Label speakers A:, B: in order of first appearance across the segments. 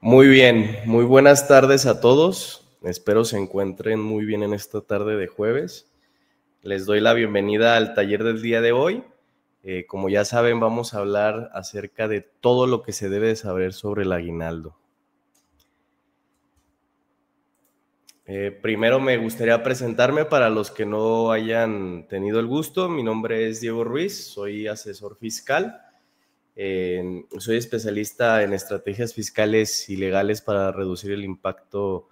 A: Muy bien, muy buenas tardes a todos. Espero se encuentren muy bien en esta tarde de jueves. Les doy la bienvenida al taller del día de hoy. Como ya saben, vamos a hablar acerca de todo lo que se debe de saber sobre el aguinaldo. Primero me gustaría presentarme para los que no hayan tenido el gusto. Mi nombre es Diego Ruiz, soy asesor fiscal. Soy especialista en estrategias fiscales y legales para reducir el impacto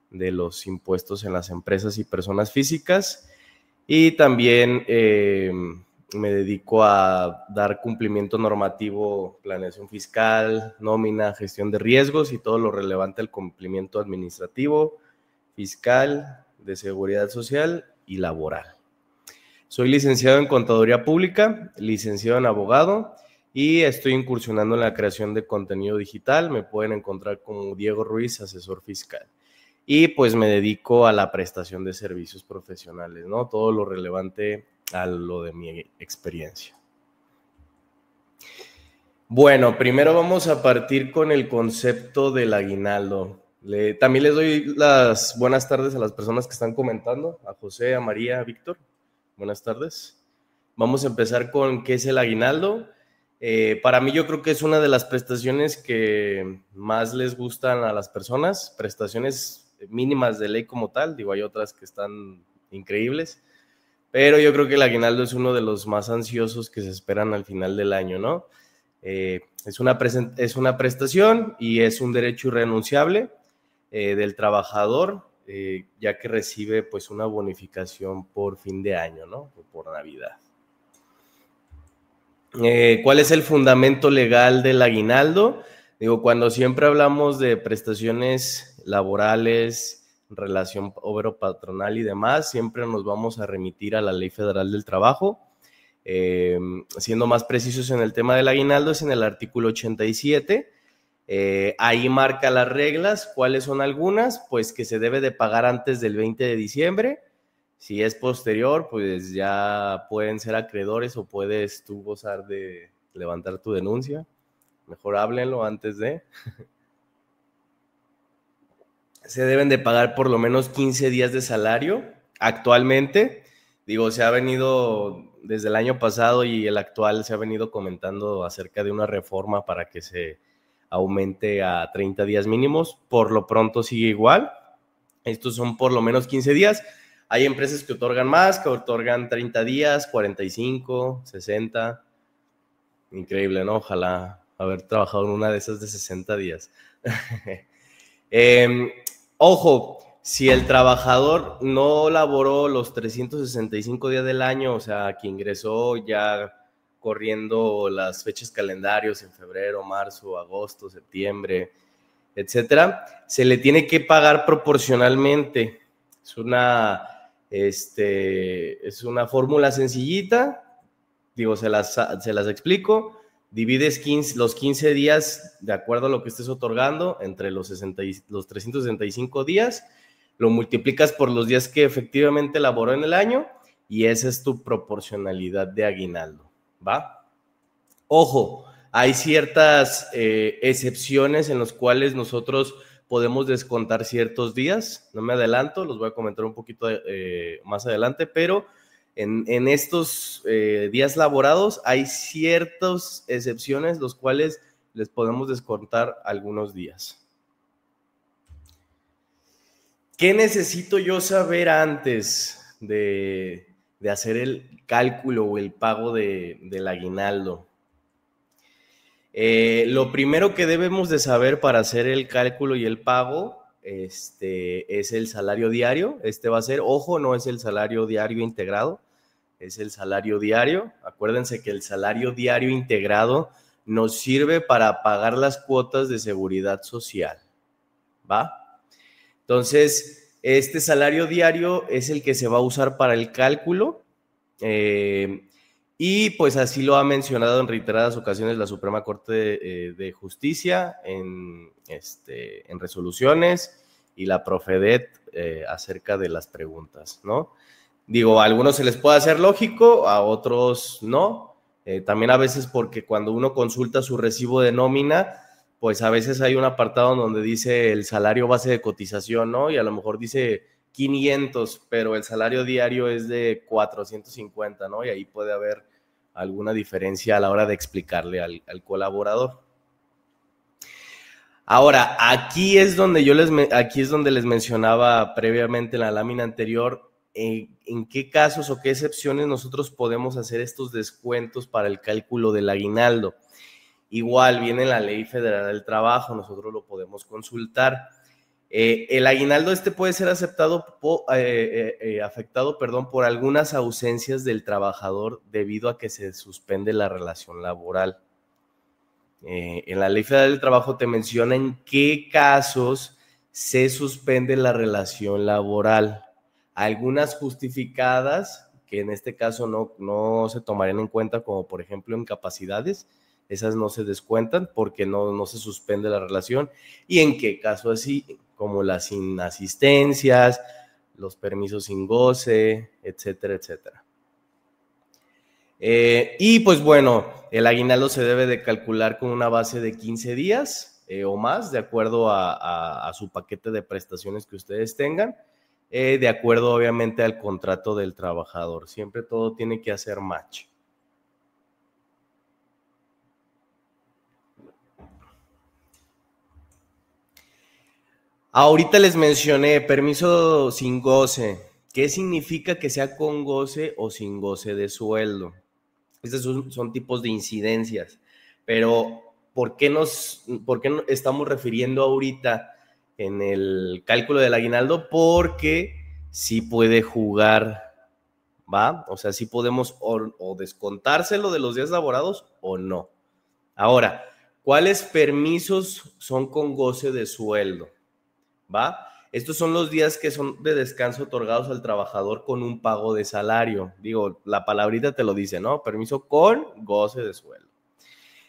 A: de los impuestos en las empresas y personas físicas, y también me dedico a dar cumplimiento normativo, planeación fiscal, nómina, gestión de riesgos y todo lo relevante al cumplimiento administrativo, fiscal, de seguridad social y laboral. Soy licenciado en Contaduría Pública, licenciado en Abogado, y estoy incursionando en la creación de contenido digital. Me pueden encontrar como Diego Ruiz, asesor fiscal. Y pues me dedico a la prestación de servicios profesionales, ¿no? Todo lo relevante a lo de mi experiencia. Bueno, primero vamos a partir con el concepto del aguinaldo. También les doy las buenas tardes a las personas que están comentando, a José, a María, a Víctor. Buenas tardes. Vamos a empezar con qué es el aguinaldo. Para mí yo creo que es una de las prestaciones que más les gustan a las personas, prestaciones mínimas de ley como tal. Digo, hay otras que están increíbles, pero yo creo que el aguinaldo es uno de los más ansiosos que se esperan al final del año, ¿no? Es una prestación y es un derecho irrenunciable del trabajador, ya que recibe pues una bonificación por fin de año, ¿no? O por Navidad. ¿Cuál es el fundamento legal del aguinaldo? Digo, cuando siempre hablamos de prestaciones laborales, relación obrero-patronal y demás, siempre nos vamos a remitir a la Ley Federal del Trabajo. Siendo más precisos en el tema del aguinaldo, es en el artículo 87. Ahí marca las reglas. ¿Cuáles son algunas? Pues que se debe de pagar antes del 20 de diciembre. Si es posterior, pues ya pueden ser acreedores o puedes tú gozar de levantar tu denuncia. Mejor háblenlo antes de. Se deben de pagar por lo menos 15 días de salario. Actualmente, digo, se ha venido desde el año pasado y el actual se ha venido comentando acerca de una reforma para que se aumente a 30 días mínimos. Por lo pronto sigue igual. Estos son por lo menos 15 días. Hay empresas que otorgan más, que otorgan 30 días, 45, 60. Increíble, ¿no? Ojalá haber trabajado en una de esas de 60 días. Ojo, si el trabajador no laboró los 365 días del año, o sea, que ingresó ya corriendo las fechas calendarios en febrero, marzo, agosto, septiembre, etcétera, se le tiene que pagar proporcionalmente. Es una fórmula sencillita, digo, se las explico. Divides los 15 días de acuerdo a lo que estés otorgando entre los 365 días, lo multiplicas por los días que efectivamente laboró en el año y esa es tu proporcionalidad de aguinaldo, ¿va? Ojo, hay ciertas excepciones en las cuales nosotros podemos descontar ciertos días. No me adelanto, los voy a comentar un poquito más adelante, pero en estos días laborados hay ciertas excepciones los cuales les podemos descontar algunos días. ¿Qué necesito yo saber antes de hacer el cálculo o el pago del aguinaldo? Lo primero que debemos de saber para hacer el cálculo y el pago es el salario diario. Va a ser, ojo, no es el salario diario integrado, es el salario diario. Acuérdense que el salario diario integrado nos sirve para pagar las cuotas de seguridad social, ¿va? Entonces, este salario diario es el que se va a usar para el cálculo. Y pues así lo ha mencionado en reiteradas ocasiones la Suprema Corte de Justicia en resoluciones y la Profedet acerca de las preguntas, ¿no? Digo, a algunos se les puede hacer lógico, a otros no. También a veces porque cuando uno consulta su recibo de nómina, pues a veces hay un apartado donde dice el salario base de cotización, ¿no? Y a lo mejor dice 500, pero el salario diario es de 450, ¿no? Y ahí puede haber alguna diferencia a la hora de explicarle al colaborador. Ahora, aquí es donde les mencionaba previamente en la lámina anterior, en qué casos o qué excepciones nosotros podemos hacer estos descuentos para el cálculo del aguinaldo. Igual viene la Ley Federal del Trabajo, nosotros lo podemos consultar. El aguinaldo puede ser afectado por algunas ausencias del trabajador debido a que se suspende la relación laboral. En la Ley Federal del Trabajo te menciona en qué casos se suspende la relación laboral. Algunas justificadas, que en este caso no se tomarían en cuenta, como por ejemplo incapacidades, esas no se descuentan porque no se suspende la relación. Y en qué caso así, como las inasistencias, los permisos sin goce, etcétera, etcétera. Y pues bueno, el aguinaldo se debe de calcular con una base de 15 días o más, de acuerdo a su paquete de prestaciones que ustedes tengan, de acuerdo obviamente al contrato del trabajador. Siempre todo tiene que hacer match. Ahorita les mencioné permiso sin goce. ¿Qué significa que sea con goce o sin goce de sueldo? Estos son tipos de incidencias, pero ¿por qué estamos refiriendo ahorita en el cálculo del aguinaldo? Porque sí puede jugar, ¿va? O sea, sí podemos o descontárselo de los días laborados o no. Ahora, ¿cuáles permisos son con goce de sueldo? ¿Va? Estos son los días que son de descanso otorgados al trabajador con un pago de salario. Digo, la palabrita te lo dice, ¿no? Permiso con goce de sueldo.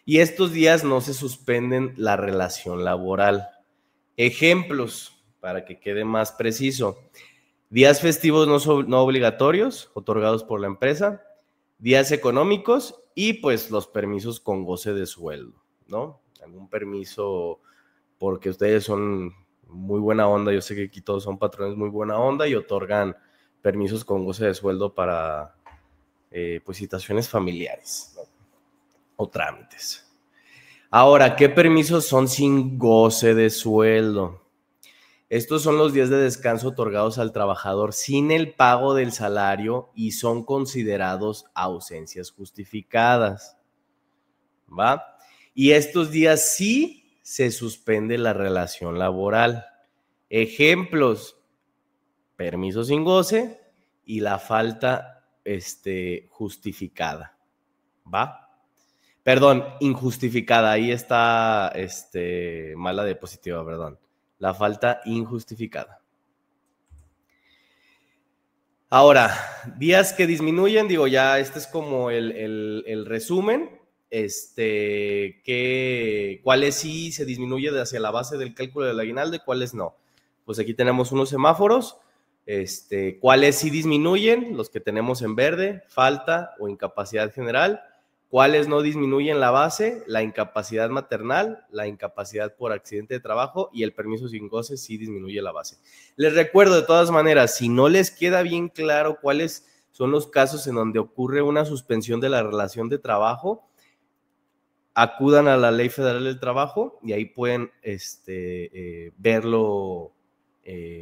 A: Y estos días no se suspenden la relación laboral. Ejemplos, para que quede más preciso. Días festivos no obligatorios, otorgados por la empresa. Días económicos y pues los permisos con goce de sueldo, ¿no? Algún permiso porque ustedes son muy buena onda. Yo sé que aquí todos son patrones muy buena onda y otorgan permisos con goce de sueldo para pues situaciones familiares, ¿no? O trámites. Ahora, ¿qué permisos son sin goce de sueldo? Estos son los días de descanso otorgados al trabajador sin el pago del salario y son considerados ausencias justificadas, ¿va? Y estos días sí se suspende la relación laboral. Ejemplos: permiso sin goce y la falta justificada, ¿va? Perdón, injustificada, ahí está mala diapositiva, perdón. La falta injustificada. Ahora, días que disminuyen, digo, ya este es como el resumen. ¿Cuáles sí se disminuye hacia la base del cálculo del aguinaldo y cuáles no? Pues aquí tenemos unos semáforos. ¿Cuáles sí disminuyen? Los que tenemos en verde, falta o incapacidad general. ¿Cuáles no disminuyen la base? La incapacidad maternal, la incapacidad por accidente de trabajo y el permiso sin goce sí disminuye la base. Les recuerdo de todas maneras, si no les queda bien claro cuáles son los casos en donde ocurre una suspensión de la relación de trabajo, acudan a la Ley Federal del Trabajo y ahí pueden verlo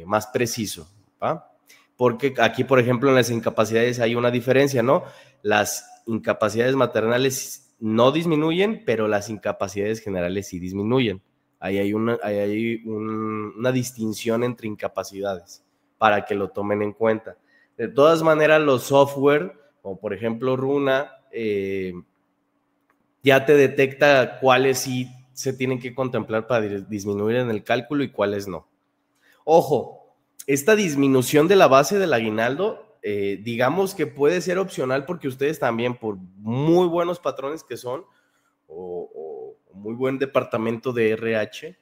A: más preciso, ¿va? Porque aquí, por ejemplo, en las incapacidades hay una diferencia, ¿no? Las incapacidades maternales no disminuyen, pero las incapacidades generales sí disminuyen. Ahí hay una distinción entre incapacidades para que lo tomen en cuenta. De todas maneras, los software, como por ejemplo Runa, ya te detecta cuáles sí se tienen que contemplar para disminuir en el cálculo y cuáles no. Ojo, esta disminución de la base del aguinaldo, digamos que puede ser opcional porque ustedes también, por muy buenos patrones que son, o muy buen departamento de RH,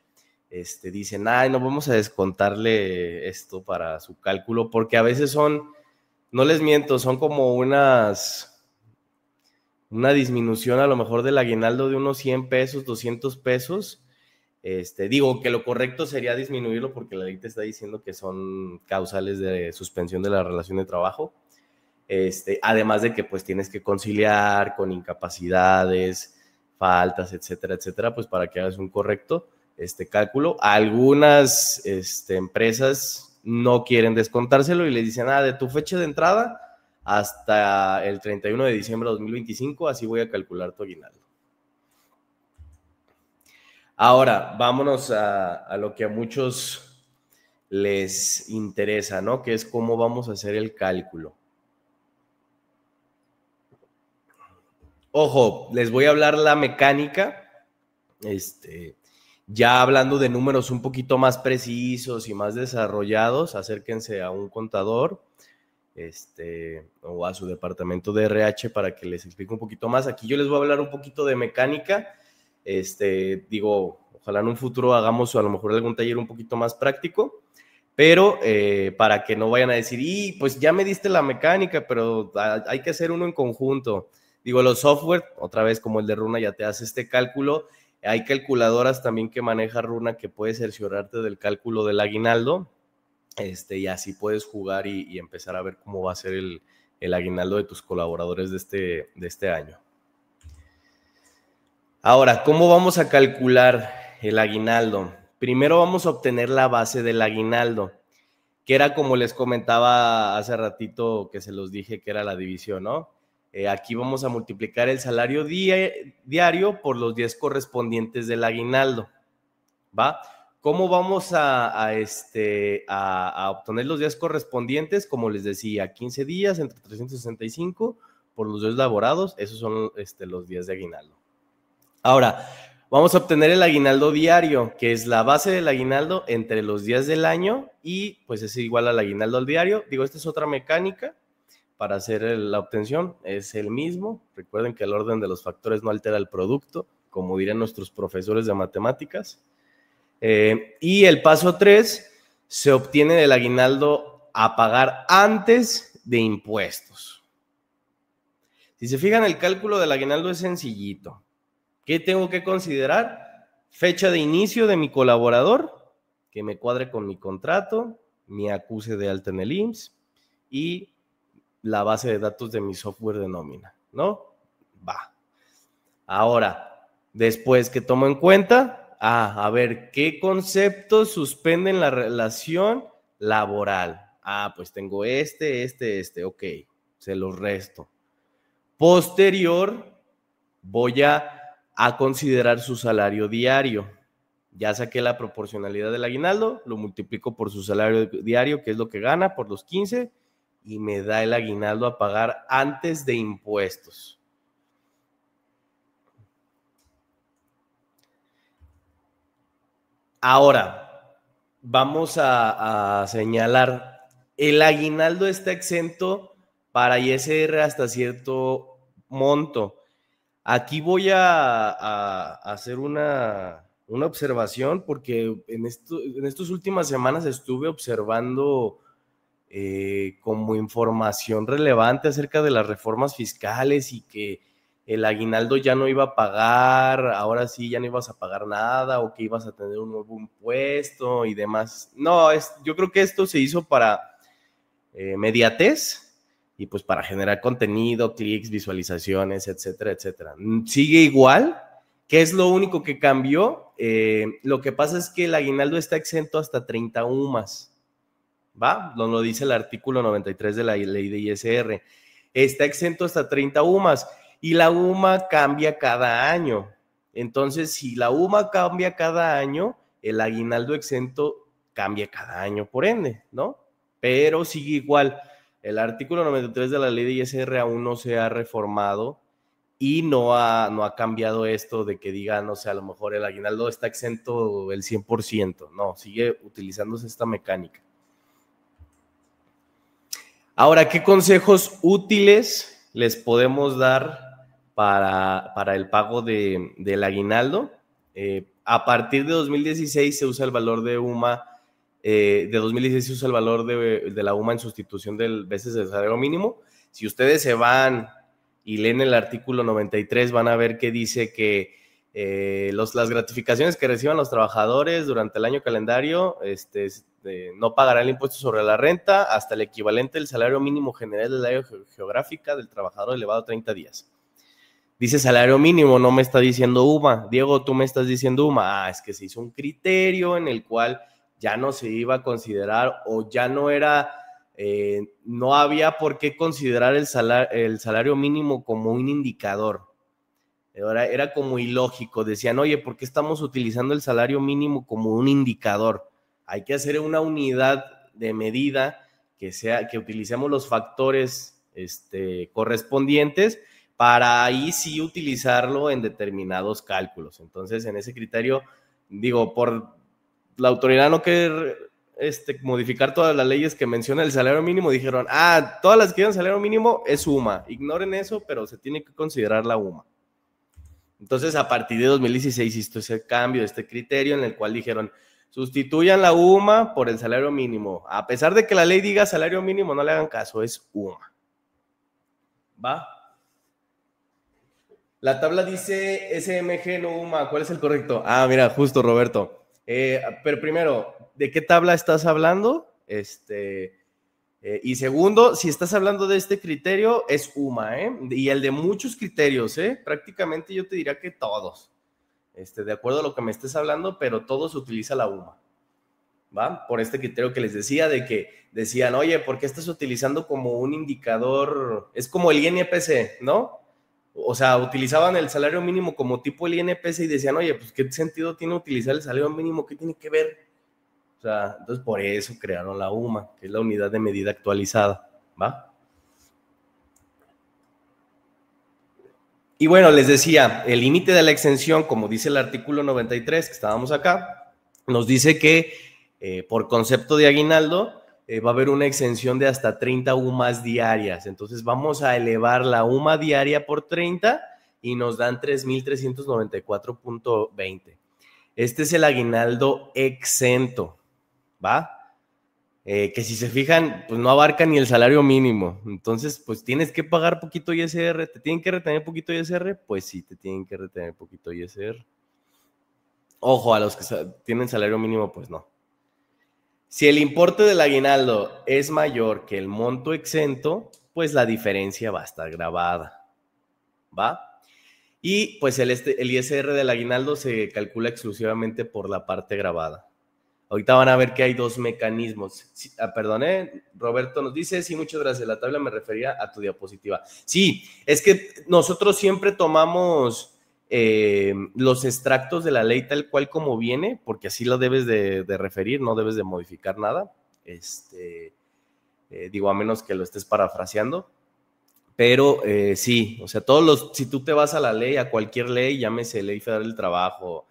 A: dicen, ay, no vamos a descontarle esto para su cálculo, porque a veces son, no les miento, son como una disminución a lo mejor del aguinaldo de unos 100 pesos, 200 pesos, Digo que lo correcto sería disminuirlo porque la ley te está diciendo que son causales de suspensión de la relación de trabajo. Además de que pues tienes que conciliar con incapacidades, faltas, etcétera, etcétera, pues para que hagas un correcto cálculo. Algunas empresas no quieren descontárselo y les dicen, de tu fecha de entrada hasta el 31 de diciembre de 2025, así voy a calcular tu aguinaldo. Ahora, vámonos a lo que a muchos les interesa, ¿no? Que es cómo vamos a hacer el cálculo. Ojo, les voy a hablar la mecánica, ya hablando de números un poquito más precisos y más desarrollados, acérquense a un contador, o a su departamento de RH para que les explique un poquito más. Aquí yo les voy a hablar un poquito de mecánica, digo, ojalá en un futuro hagamos a lo mejor algún taller un poquito más práctico, pero para que no vayan a decir, pues ya me diste la mecánica, pero hay que hacer uno en conjunto. Digo, los software, otra vez como el de Runa, ya te hace este cálculo. Hay calculadoras también que maneja Runa que puedes cerciorarte del cálculo del aguinaldo, y así puedes jugar y empezar a ver cómo va a ser el aguinaldo de tus colaboradores de este año. Ahora, ¿cómo vamos a calcular el aguinaldo? Primero vamos a obtener la base del aguinaldo, que era como les comentaba hace ratito que se los dije que era la división, ¿no? Aquí vamos a multiplicar el salario diario por los 10 correspondientes del aguinaldo, ¿va? ¿Cómo vamos a obtener los días correspondientes? Como les decía, 15 días entre 365 por los días laborados, esos son los días de aguinaldo. Ahora, vamos a obtener el aguinaldo diario, que es la base del aguinaldo entre los días del año y pues es igual al aguinaldo al diario. Digo, esta es otra mecánica para hacer la obtención, es el mismo. Recuerden que el orden de los factores no altera el producto, como dirían nuestros profesores de matemáticas. Y el paso 3, se obtiene el aguinaldo a pagar antes de impuestos. Si se fijan, el cálculo del aguinaldo es sencillito. ¿Qué tengo que considerar? Fecha de inicio de mi colaborador, que me cuadre con mi contrato, mi acuse de alta en el IMSS y la base de datos de mi software de nómina, ¿no? Va. Ahora, después que tomo en cuenta, a ver, ¿qué conceptos suspenden la relación laboral? Pues tengo ok, se los resto. Posterior, voy a considerar su salario diario. Ya saqué la proporcionalidad del aguinaldo, lo multiplico por su salario diario, que es lo que gana, por los 15, y me da el aguinaldo a pagar antes de impuestos. Ahora, vamos a señalar, el aguinaldo está exento para ISR hasta cierto monto. Aquí voy a hacer una observación porque en estas últimas semanas estuve observando como información relevante acerca de las reformas fiscales y que el aguinaldo ya no iba a pagar, ahora sí ya no ibas a pagar nada o que ibas a tener un nuevo impuesto y demás. No, yo creo que esto se hizo para mediatez y pues para generar contenido, clics, visualizaciones, etcétera, etcétera. Sigue igual. ¿Qué es lo único que cambió? Lo que pasa es que el aguinaldo está exento hasta 30 UMAS. ¿Va? Lo dice el artículo 93 de la ley de ISR. Está exento hasta 30 UMAS y la UMA cambia cada año. Entonces, si la UMA cambia cada año, el aguinaldo exento cambia cada año, por ende, ¿no? Pero sigue igual. El artículo 93 de la ley de ISR aún no se ha reformado y no ha cambiado esto de que digan, a lo mejor el aguinaldo está exento el 100%. No, sigue utilizándose esta mecánica. Ahora, ¿qué consejos útiles les podemos dar para el pago del aguinaldo? A partir de 2016 se usa el valor de UMA, de 2016 se usa el valor de la UMA en sustitución del veces del salario mínimo. Si ustedes se van y leen el artículo 93, van a ver que dice que las gratificaciones que reciban los trabajadores durante el año calendario no pagarán el impuesto sobre la renta hasta el equivalente del salario mínimo general del área geográfica del trabajador elevado a 30 días. Dice salario mínimo, no me está diciendo UMA. Diego, tú me estás diciendo UMA. Es que se hizo un criterio en el cual ya no se iba a considerar o ya no era, no había por qué considerar el salario mínimo como un indicador. Era como ilógico. Decían, oye, ¿por qué estamos utilizando el salario mínimo como un indicador? Hay que hacer una unidad de medida que utilicemos los factores correspondientes para ahí sí utilizarlo en determinados cálculos. Entonces, en ese criterio, digo, por la autoridad no querer modificar todas las leyes que menciona el salario mínimo, dijeron, todas las que digan salario mínimo es UMA. Ignoren eso, pero se tiene que considerar la UMA. Entonces, a partir de 2016 hizo ese cambio, este criterio en el cual dijeron, sustituyan la UMA por el salario mínimo. A pesar de que la ley diga salario mínimo, no le hagan caso, es UMA. ¿Va? La tabla dice SMG, no UMA. ¿Cuál es el correcto? Mira, justo, Roberto. Pero primero, ¿de qué tabla estás hablando? Y segundo, si estás hablando de este criterio, es UMA, y el de muchos criterios, prácticamente yo te diría que todos, de acuerdo a lo que me estés hablando, pero todos utiliza la UMA, ¿va? Por este criterio que les decía, de que decían, oye, ¿por qué estás utilizando como un indicador? Es como el INPC, ¿no? O sea, utilizaban el salario mínimo como tipo el INPC y decían, oye, pues ¿qué sentido tiene utilizar el salario mínimo? ¿Qué tiene que ver? O sea, entonces por eso crearon la UMA, que es la unidad de medida actualizada, ¿va? Y bueno, les decía, el límite de la exención, como dice el artículo 93, que estábamos acá, nos dice que por concepto de aguinaldo va a haber una exención de hasta 30 UMAs diarias. Entonces vamos a elevar la UMA diaria por 30 y nos dan 3,394.20. Este es el aguinaldo exento, ¿va? Que si se fijan, pues no abarca ni el salario mínimo. Entonces, pues tienes que pagar poquito ISR. ¿Te tienen que retener poquito ISR? Pues sí, te tienen que retener poquito ISR. Ojo, a los que tienen salario mínimo, pues no. Si el importe del aguinaldo es mayor que el monto exento, pues la diferencia va a estar grabada, ¿va? Y pues el ISR del aguinaldo se calcula exclusivamente por la parte grabada. Ahorita van a ver que hay dos mecanismos. Sí, perdón, Roberto nos dice, sí, muchas gracias, la tabla me refería a tu diapositiva. Sí, es que nosotros siempre tomamos los extractos de la ley tal cual como viene, porque así lo debes de referir, no debes de modificar nada, digo, a menos que lo estés parafraseando, pero sí, o sea, si tú te vas a la ley, a cualquier ley, llámese Ley Federal del Trabajo,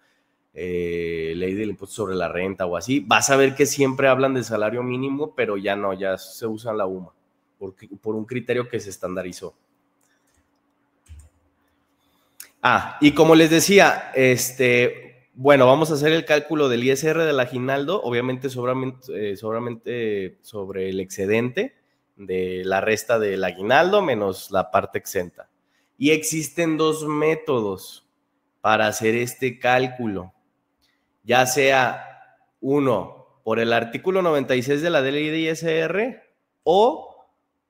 A: ley del impuesto sobre la renta o así, vas a ver que siempre hablan de salario mínimo, pero ya no, ya se usa la UMA, por un criterio que se estandarizó. Y como les decía, bueno, vamos a hacer el cálculo del ISR del aguinaldo, obviamente solamente sobre el excedente de la resta del aguinaldo menos la parte exenta. Y existen dos métodos para hacer este cálculo, ya sea uno por el artículo 96 de la ley de ISR o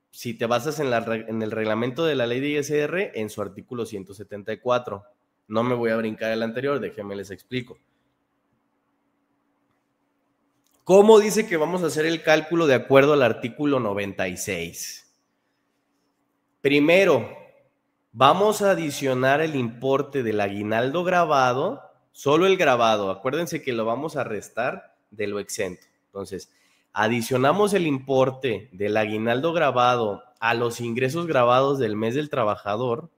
A: si te basas en el reglamento de la ley de ISR, en su artículo 174. No me voy a brincar el anterior, déjenme les explico. ¿Cómo dice que vamos a hacer el cálculo de acuerdo al artículo 96? Primero, vamos a adicionar el importe del aguinaldo grabado, solo el grabado. Acuérdense que lo vamos a restar de lo exento. Entonces, adicionamos el importe del aguinaldo grabado a los ingresos grabados del mes del trabajador.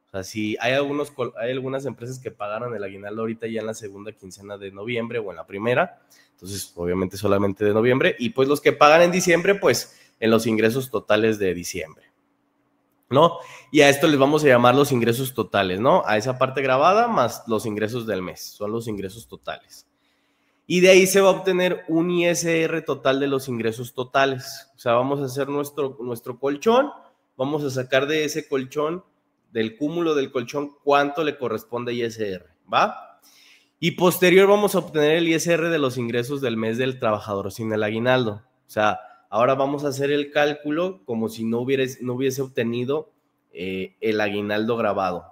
A: O sea, si hay algunas empresas que pagaron el aguinaldo ahorita ya en la segunda quincena de noviembre o en la primera, entonces obviamente solamente de noviembre, y pues los que pagan en diciembre, pues en los ingresos totales de diciembre, ¿no? Y a esto les vamos a llamar los ingresos totales, ¿no? A esa parte grabada más los ingresos del mes, son los ingresos totales. Y de ahí se va a obtener un ISR total de los ingresos totales. O sea, vamos a hacer nuestro colchón, vamos a sacar de ese colchón del cúmulo del colchón, cuánto le corresponde ISR, ¿va? Y posterior vamos a obtener el ISR de los ingresos del mes del trabajador sin el aguinaldo. O sea, ahora vamos a hacer el cálculo como si no hubiese obtenido el aguinaldo grabado.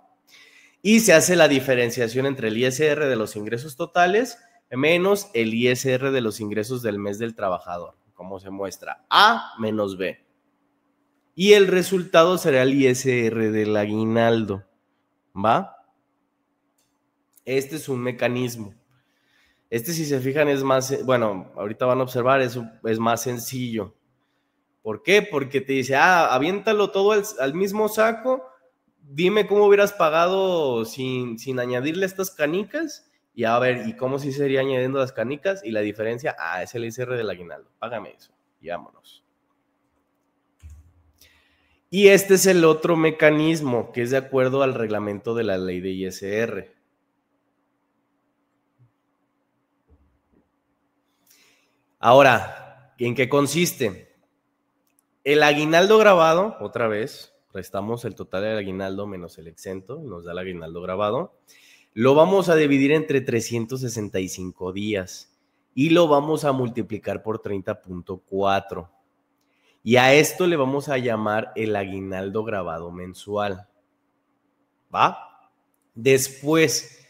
A: Y se hace la diferenciación entre el ISR de los ingresos totales menos el ISR de los ingresos del mes del trabajador, como se muestra, A menos B. Y el resultado será el ISR del aguinaldo, ¿va? Este es un mecanismo. Este, si se fijan, es más, bueno, ahorita van a observar, es más sencillo. ¿Por qué? Porque te dice, aviéntalo todo al mismo saco, dime cómo hubieras pagado sin añadirle estas canicas, y a ver, ¿y cómo sí sería añadiendo las canicas? Y la diferencia, es el ISR del aguinaldo, págame eso, y vámonos. Y este es el otro mecanismo, que es de acuerdo al reglamento de la ley de ISR. Ahora, ¿en qué consiste? El aguinaldo grabado, otra vez, restamos el total del aguinaldo menos el exento, nos da el aguinaldo grabado. Lo vamos a dividir entre 365 días y lo vamos a multiplicar por 30.4. Y a esto le vamos a llamar el aguinaldo grabado mensual. ¿Va? Después,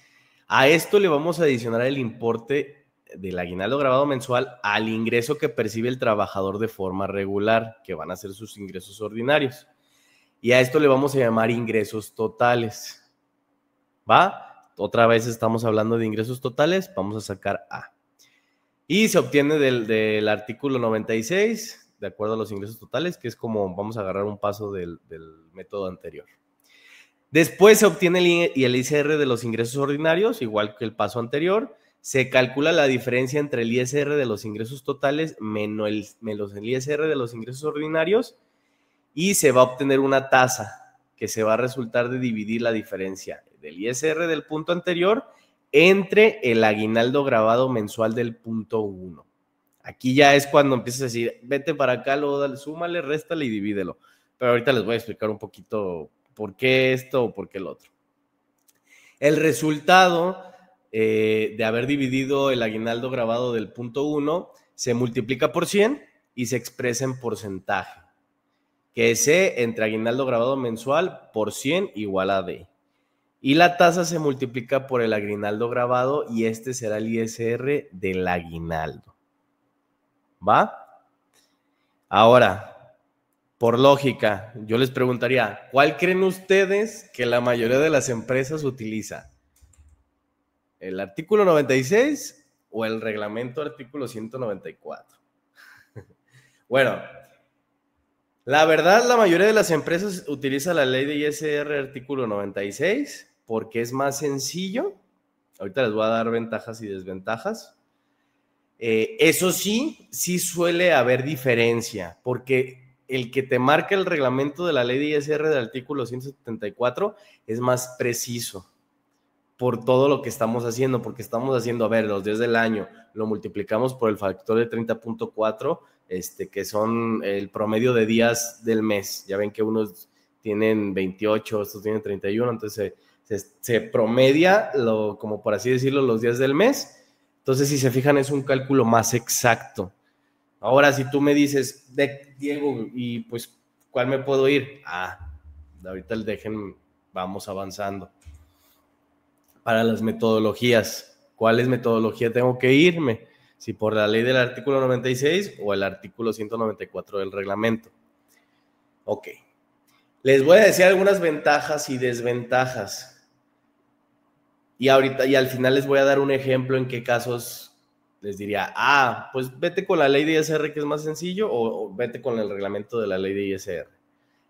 A: a esto le vamos a adicionar el importe del aguinaldo grabado mensual al ingreso que percibe el trabajador de forma regular, que van a ser sus ingresos ordinarios. Y a esto le vamos a llamar ingresos totales. ¿Va? Otra vez estamos hablando de ingresos totales, vamos a sacar A. Y se obtiene del artículo 96, de acuerdo a los ingresos totales, que es como vamos a agarrar un paso del método anterior. Después se obtiene el ISR de los ingresos ordinarios, igual que el paso anterior. Se calcula la diferencia entre el ISR de los ingresos totales menos el ISR de los ingresos ordinarios y se va a obtener una tasa que se va a resultar de dividir la diferencia del ISR del punto anterior entre el aguinaldo grabado mensual del punto 1. Aquí ya es cuando empiezas a decir, vete para acá, luego dale, súmale, réstale y divídelo. Pero ahorita les voy a explicar un poquito por qué esto o por qué el otro. El resultado de haber dividido el aguinaldo grabado del punto 1 se multiplica por 100 y se expresa en porcentaje, que es C entre aguinaldo grabado mensual por 100 igual a D. Y la tasa se multiplica por el aguinaldo grabado y este será el ISR del aguinaldo. ¿Va? Ahora, por lógica, yo les preguntaría, ¿cuál creen ustedes que la mayoría de las empresas utiliza? ¿El artículo 96 o el reglamento artículo 194? Bueno, la verdad, la mayoría de las empresas utiliza la ley de ISR artículo 96 porque es más sencillo. Ahorita les voy a dar ventajas y desventajas. Eso sí suele haber diferencia, porque el que te marca el reglamento de la ley de ISR del artículo 174 es más preciso por todo lo que estamos haciendo, porque estamos haciendo, a ver, los días del año, lo multiplicamos por el factor de 30.4, que son el promedio de días del mes. Ya ven que unos tienen 28, estos tienen 31, entonces se promedia, como por así decirlo, los días del mes. Entonces, si se fijan, es un cálculo más exacto. Ahora, si tú me dices, Diego, y pues, ¿cuál me puedo ir? Ahorita vamos avanzando. Para las metodologías, ¿cuáles metodología tengo que irme? Si por la ley del artículo 96 o el artículo 194 del reglamento. Ok. Les voy a decir algunas ventajas y desventajas. Y al final les voy a dar un ejemplo en qué casos les diría, pues vete con la ley de ISR que es más sencillo o vete con el reglamento de la ley de ISR.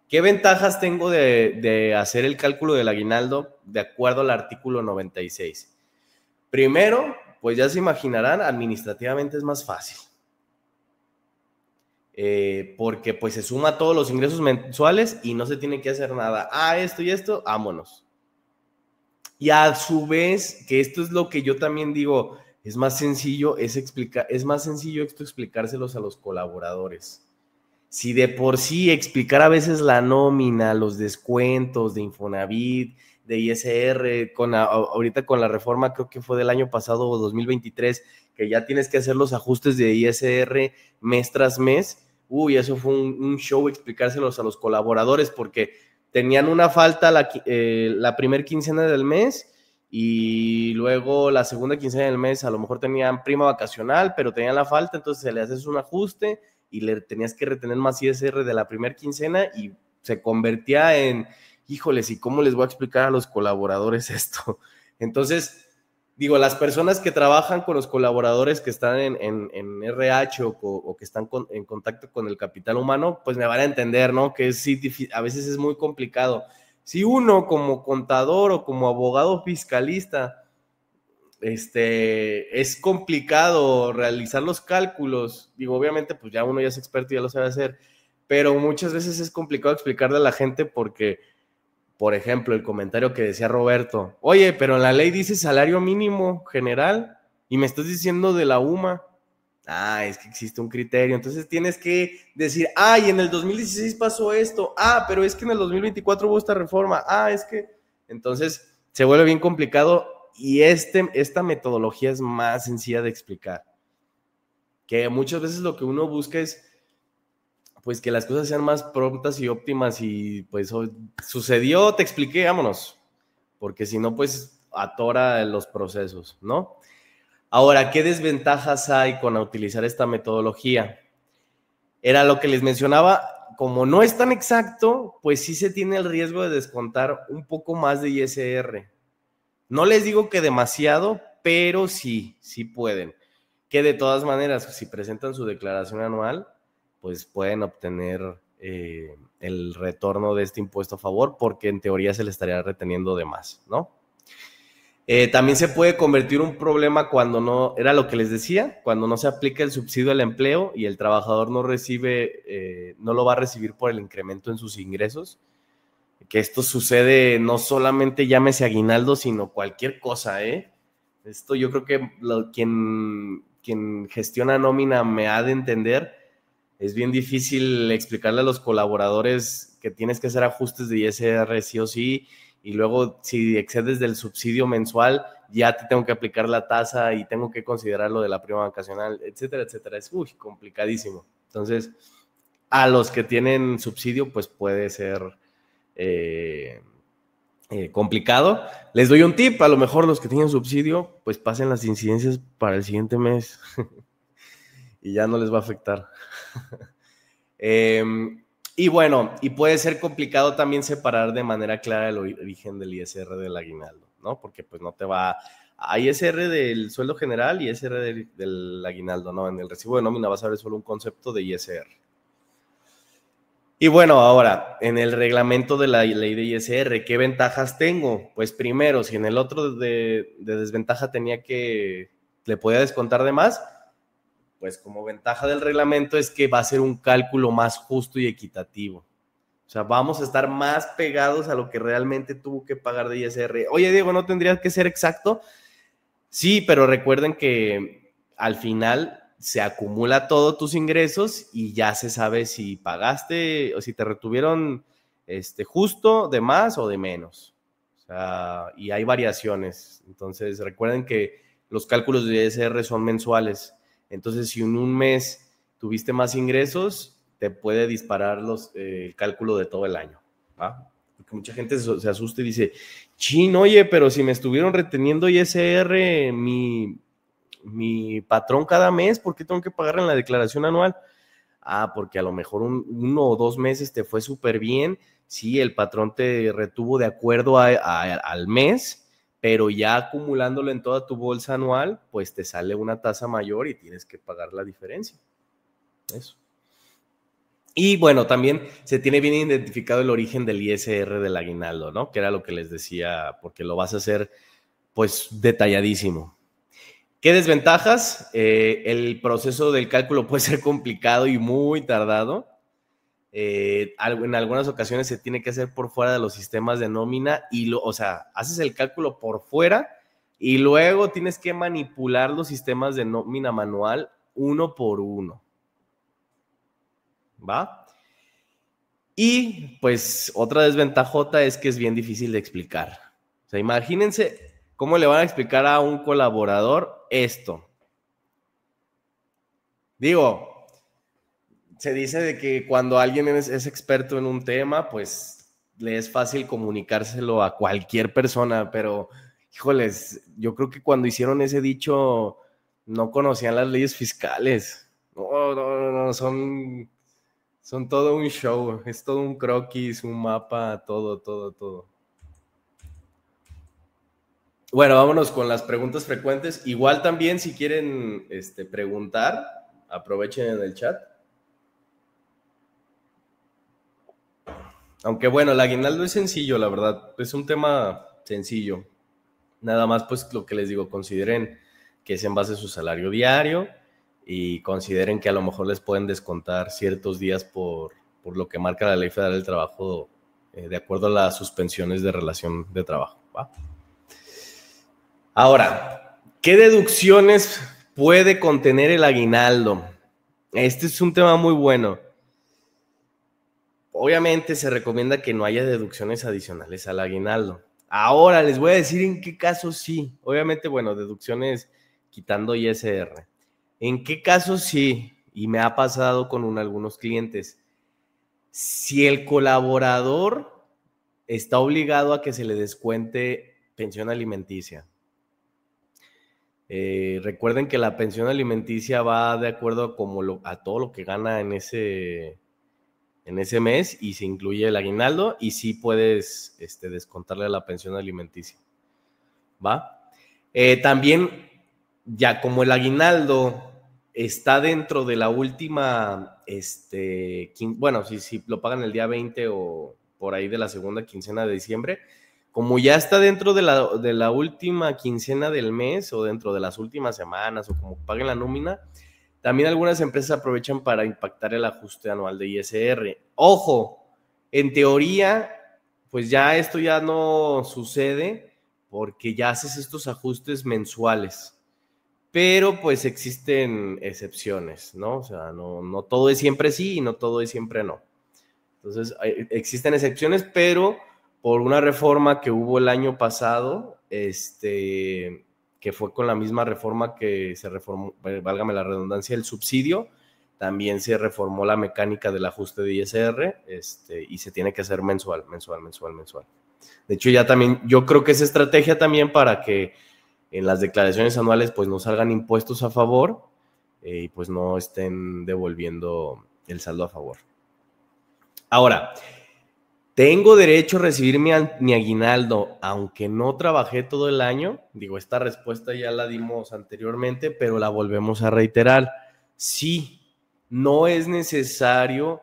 A: ¿Qué ventajas tengo de hacer el cálculo del aguinaldo de acuerdo al artículo 96? Primero, pues ya se imaginarán, administrativamente es más fácil. Porque pues se suma todos los ingresos mensuales y no se tiene que hacer nada. Esto y esto, vámonos. Y a su vez, que esto es lo que yo también digo, es más sencillo explicárselos a los colaboradores. Si de por sí explicar a veces la nómina, los descuentos de Infonavit, de ISR, ahorita con la reforma, creo que fue del año pasado, 2023, que ya tienes que hacer los ajustes de ISR mes tras mes. Uy, eso fue un show explicárselos a los colaboradores, porque tenían una falta la primer quincena del mes, y luego la segunda quincena del mes a lo mejor tenían prima vacacional, pero tenían la falta, entonces se le haces un ajuste y le tenías que retener más ISR de la primera quincena, y se convertía en, híjoles, ¿y cómo les voy a explicar a los colaboradores esto? Entonces, digo, las personas que trabajan con los colaboradores que están en RH o que están en contacto con el capital humano, pues me van a entender, ¿no? Que sí, a veces es muy complicado. Si uno como contador o como abogado fiscalista, es complicado realizar los cálculos, digo, obviamente pues ya uno ya es experto y ya lo sabe hacer, pero muchas veces es complicado explicarle a la gente porque, por ejemplo, el comentario que decía Roberto, oye, pero en la ley dice salario mínimo general y me estás diciendo de la UMA. Ah, es que existe un criterio, entonces tienes que decir, y en el 2016 pasó esto, pero es que en el 2024 hubo esta reforma, es que, entonces se vuelve bien complicado, y esta metodología es más sencilla de explicar, que muchas veces lo que uno busca es pues que las cosas sean más prontas y óptimas, y pues sucedió, te expliqué, vámonos, porque si no pues atora los procesos, ¿no? Ahora, ¿qué desventajas hay con utilizar esta metodología? Era lo que les mencionaba, como no es tan exacto, pues sí se tiene el riesgo de descontar un poco más de ISR. No les digo que demasiado, pero sí pueden. Que de todas maneras, si presentan su declaración anual, pues pueden obtener el retorno de este impuesto a favor, porque en teoría se le estaría reteniendo de más, ¿no? También se puede convertir un problema cuando no, era lo que les decía, cuando no se aplica el subsidio al empleo y el trabajador no recibe, no lo va a recibir por el incremento en sus ingresos. Que esto sucede no solamente llámese aguinaldo, sino cualquier cosa, ¿eh? Esto yo creo que quien gestiona nómina me ha de entender. Es bien difícil explicarle a los colaboradores que tienes que hacer ajustes de ISR sí o sí, y luego si excedes del subsidio mensual, ya te tengo que aplicar la tasa y tengo que considerar lo de la prima vacacional, etcétera, etcétera. Es complicadísimo. Entonces, a los que tienen subsidio, pues puede ser complicado. Les doy un tip, a lo mejor los que tienen subsidio, pues pasen las incidencias para el siguiente mes y ya no les va a afectar. Y bueno, y puede ser complicado también separar de manera clara el origen del ISR del aguinaldo, ¿no? Porque pues no te va a ISR del sueldo general y ISR del aguinaldo, ¿no? En el recibo de nómina vas a ver solo un concepto de ISR. Y bueno, ahora, en el reglamento de la ley de ISR, ¿qué ventajas tengo? Pues primero, si en el otro de desventaja le podía descontar de más, pues como ventaja del reglamento es que va a ser un cálculo más justo y equitativo. O sea, vamos a estar más pegados a lo que realmente tuvo que pagar de ISR. Oye, Diego, ¿no tendría que ser exacto? Sí, pero recuerden que al final se acumula todos tus ingresos y ya se sabe si pagaste o si te retuvieron justo de más o de menos. O sea, y hay variaciones. Entonces, recuerden que los cálculos de ISR son mensuales. Entonces, si en un mes tuviste más ingresos, te puede disparar el cálculo de todo el año, ¿va? Porque mucha gente se asusta y dice, chin, oye, pero si me estuvieron reteniendo ISR mi patrón cada mes, ¿por qué tengo que pagar en la declaración anual? Porque a lo mejor 1 o 2 meses te fue súper bien, sí, el patrón te retuvo de acuerdo al mes, pero ya acumulándolo en toda tu bolsa anual, pues te sale una tasa mayor y tienes que pagar la diferencia. Eso. Y bueno, también se tiene bien identificado el origen del ISR del aguinaldo, ¿no? Que era lo que les decía, porque lo vas a hacer pues detalladísimo. ¿Qué desventajas? El proceso del cálculo puede ser complicado y muy tardado. En algunas ocasiones se tiene que hacer por fuera de los sistemas de nómina o sea, haces el cálculo por fuera y luego tienes que manipular los sistemas de nómina manual uno por uno. ¿va? Y pues otra desventajota es que es bien difícil de explicar. O sea, imagínense cómo le van a explicar a un colaborador esto. Digo, se dice de que cuando alguien es experto en un tema, pues le es fácil comunicárselo a cualquier persona, pero híjoles, yo creo que cuando hicieron ese dicho no conocían las leyes fiscales. No, son todo un show, es todo un croquis, un mapa, todo. Bueno, vámonos con las preguntas frecuentes. Igual también si quieren preguntar, aprovechen en el chat. Aunque bueno, el aguinaldo es sencillo, la verdad. Es un tema sencillo. Nada más, pues lo que les digo, consideren que es en base a su salario diario y consideren que a lo mejor les pueden descontar ciertos días por lo que marca la Ley Federal del Trabajo de acuerdo a las suspensiones de relación de trabajo, ¿va? Ahora, ¿qué deducciones puede contener el aguinaldo? Este es un tema muy bueno. Obviamente se recomienda que no haya deducciones adicionales al aguinaldo. Ahora les voy a decir en qué casos sí. Obviamente, bueno, deducciones quitando ISR. ¿En qué casos sí? Y me ha pasado con algunos clientes. Si el colaborador está obligado a que se le descuente pensión alimenticia. Recuerden que la pensión alimenticia va de acuerdo a todo lo que gana en ese mes y se incluye el aguinaldo y sí puedes descontarle la pensión alimenticia, ¿va? También, ya como el aguinaldo está dentro de la última, bueno, si lo pagan el día 20 o por ahí de la segunda quincena de diciembre, como ya está dentro de la última quincena del mes o dentro de las últimas semanas o como paguen la nómina, también algunas empresas aprovechan para impactar el ajuste anual de ISR. Ojo, en teoría, pues ya esto ya no sucede porque ya haces estos ajustes mensuales. Pero pues existen excepciones, ¿no? O sea, no todo es siempre sí y no todo es siempre no. Entonces, existen excepciones, pero por una reforma que hubo el año pasado, que fue con la misma reforma que se reformó, válgame la redundancia, el subsidio, también se reformó la mecánica del ajuste de ISR, y se tiene que hacer mensual. De hecho, ya también, yo creo que es estrategia también para que en las declaraciones anuales pues no salgan impuestos a favor y pues no estén devolviendo el saldo a favor. Ahora, ¿tengo derecho a recibir mi aguinaldo aunque no trabajé todo el año? Digo, esta respuesta ya la dimos anteriormente, pero la volvemos a reiterar. Sí, no es necesario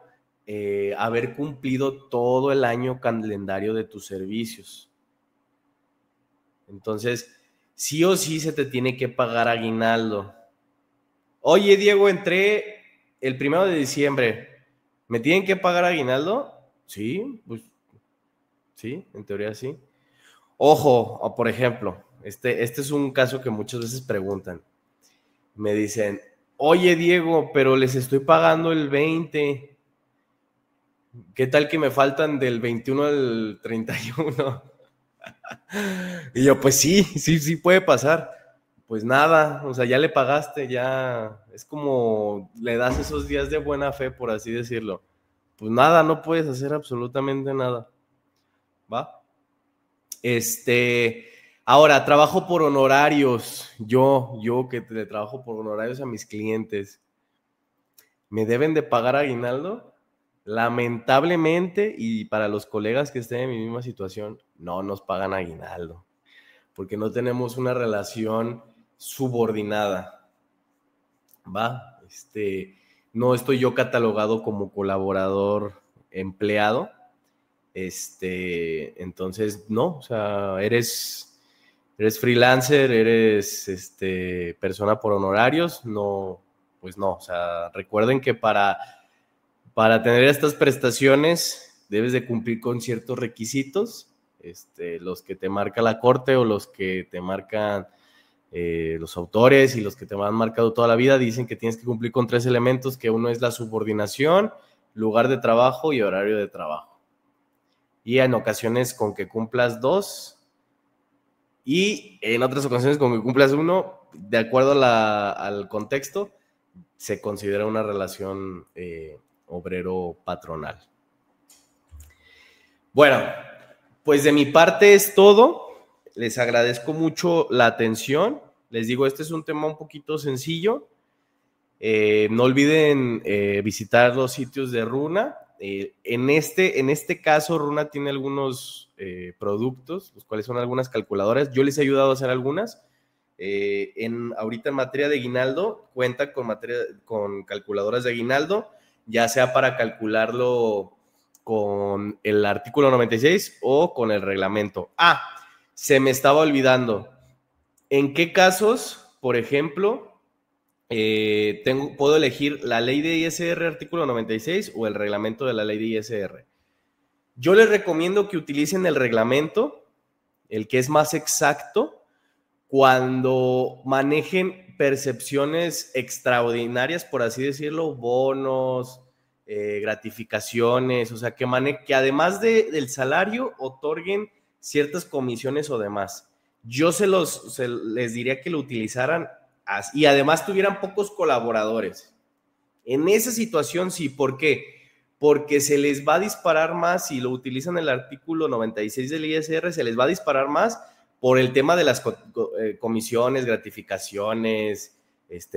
A: haber cumplido todo el año calendario de tus servicios. Entonces, sí o sí se te tiene que pagar aguinaldo. Oye, Diego, entré el 1 de diciembre. ¿Me tienen que pagar aguinaldo? Sí, pues sí, en teoría sí. Ojo, por ejemplo, este es un caso que muchas veces preguntan. Me dicen, oye, Diego, pero les estoy pagando el 20. ¿Qué tal que me faltan del 21 al 31? Y yo, pues sí puede pasar. Pues nada, o sea, ya le pagaste, ya es como le das esos días de buena fe, por así decirlo. Pues nada, no puedes hacer absolutamente nada. ¿Va? Ahora, trabajo por honorarios. Yo que le trabajo por honorarios a mis clientes. ¿Me deben de pagar aguinaldo? Lamentablemente, y para los colegas que estén en mi misma situación, no nos pagan aguinaldo, porque no tenemos una relación subordinada, ¿va? No estoy yo catalogado como colaborador empleado, entonces no, o sea, eres freelancer, eres persona por honorarios, no, pues no, o sea, recuerden que para tener estas prestaciones debes de cumplir con ciertos requisitos, los que te marca la corte o los que te marcan los autores y los que te han marcado toda la vida dicen que tienes que cumplir con 3 elementos, que uno es la subordinación, lugar de trabajo y horario de trabajo. Y en ocasiones con que cumplas 2 y en otras ocasiones con que cumplas 1, de acuerdo al contexto, se considera una relación obrero-patronal. Bueno, pues de mi parte es todo. Les agradezco mucho la atención. Les digo, este es un tema un poquito sencillo. No olviden visitar los sitios de Runa. En este caso, Runa tiene algunos productos, los cuales son algunas calculadoras. Yo les he ayudado a hacer algunas. Ahorita en materia de aguinaldo, cuenta con calculadoras de aguinaldo, ya sea para calcularlo con el artículo 96 o con el reglamento. Se me estaba olvidando. ¿En qué casos, por ejemplo, puedo elegir la ley de ISR artículo 96 o el reglamento de la ley de ISR? Yo les recomiendo que utilicen el reglamento, el que es más exacto, cuando manejen percepciones extraordinarias, por así decirlo, bonos, gratificaciones, o sea, que además del salario otorguen ciertas comisiones o demás. Yo les diría que lo utilizaran y además tuvieran pocos colaboradores. En esa situación sí, ¿por qué? Porque se les va a disparar más, si lo utilizan el artículo 96 del ISR, se les va a disparar más por el tema de las comisiones, gratificaciones,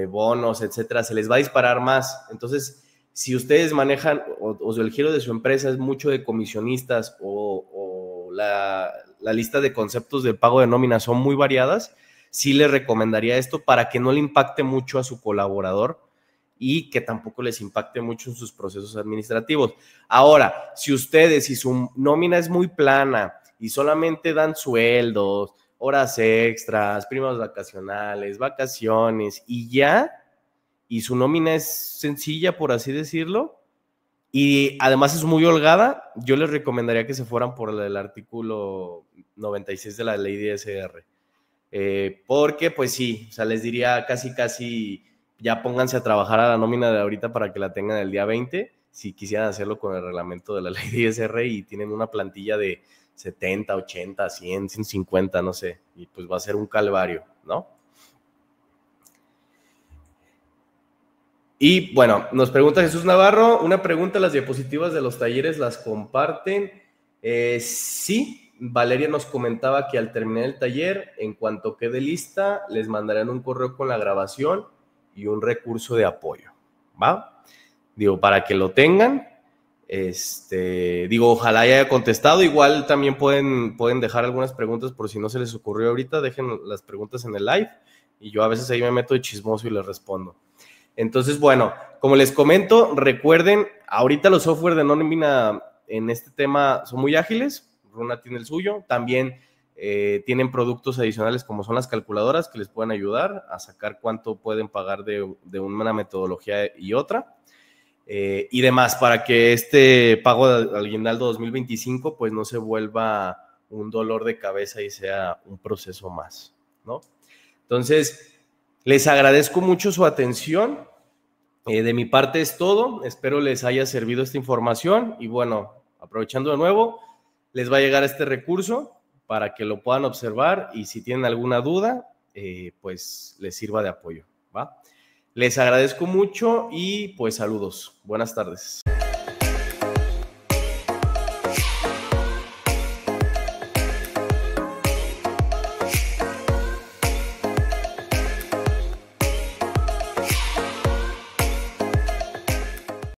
A: bonos, etcétera, se les va a disparar más. Entonces, si ustedes manejan o el giro de su empresa es mucho de comisionistas o la lista de conceptos de pago de nómina son muy variadas, sí les recomendaría esto para que no le impacte mucho a su colaborador y que tampoco les impacte mucho en sus procesos administrativos. Ahora, si su nómina es muy plana y solamente dan sueldos, horas extras, primas vacacionales, vacaciones y su nómina es sencilla, por así decirlo, y además es muy holgada, yo les recomendaría que se fueran por el artículo 96 de la ley de ISR. Porque pues sí, o sea, les diría casi ya pónganse a trabajar a la nómina de ahorita para que la tengan el día 20, si quisieran hacerlo con el reglamento de la ley de ISR y tienen una plantilla de 70, 80, 100, 150, no sé, y pues va a ser un calvario, ¿no? Y bueno, nos pregunta Jesús Navarro, una pregunta, ¿las diapositivas de los talleres las comparten? Sí, Valeria nos comentaba que al terminar el taller, en cuanto quede lista, les mandarán un correo con la grabación y un recurso de apoyo, ¿va? Digo, para que lo tengan, ojalá haya contestado, igual también pueden dejar algunas preguntas por si no se les ocurrió ahorita, dejen las preguntas en el live y yo a veces ahí me meto de chismoso y les respondo. Entonces, bueno, como les comento, recuerden, ahorita los software de nómina en este tema son muy ágiles, Runa tiene el suyo, también tienen productos adicionales como son las calculadoras que les pueden ayudar a sacar cuánto pueden pagar de una metodología y otra y demás, para que este pago de aguinaldo 2025 pues no se vuelva un dolor de cabeza y sea un proceso más, ¿no? Entonces, les agradezco mucho su atención. De mi parte es todo. Espero les haya servido esta información. Y bueno, aprovechando de nuevo, les va a llegar este recurso para que lo puedan observar y si tienen alguna duda, pues les sirva de apoyo, ¿va? Les agradezco mucho y pues saludos. Buenas tardes.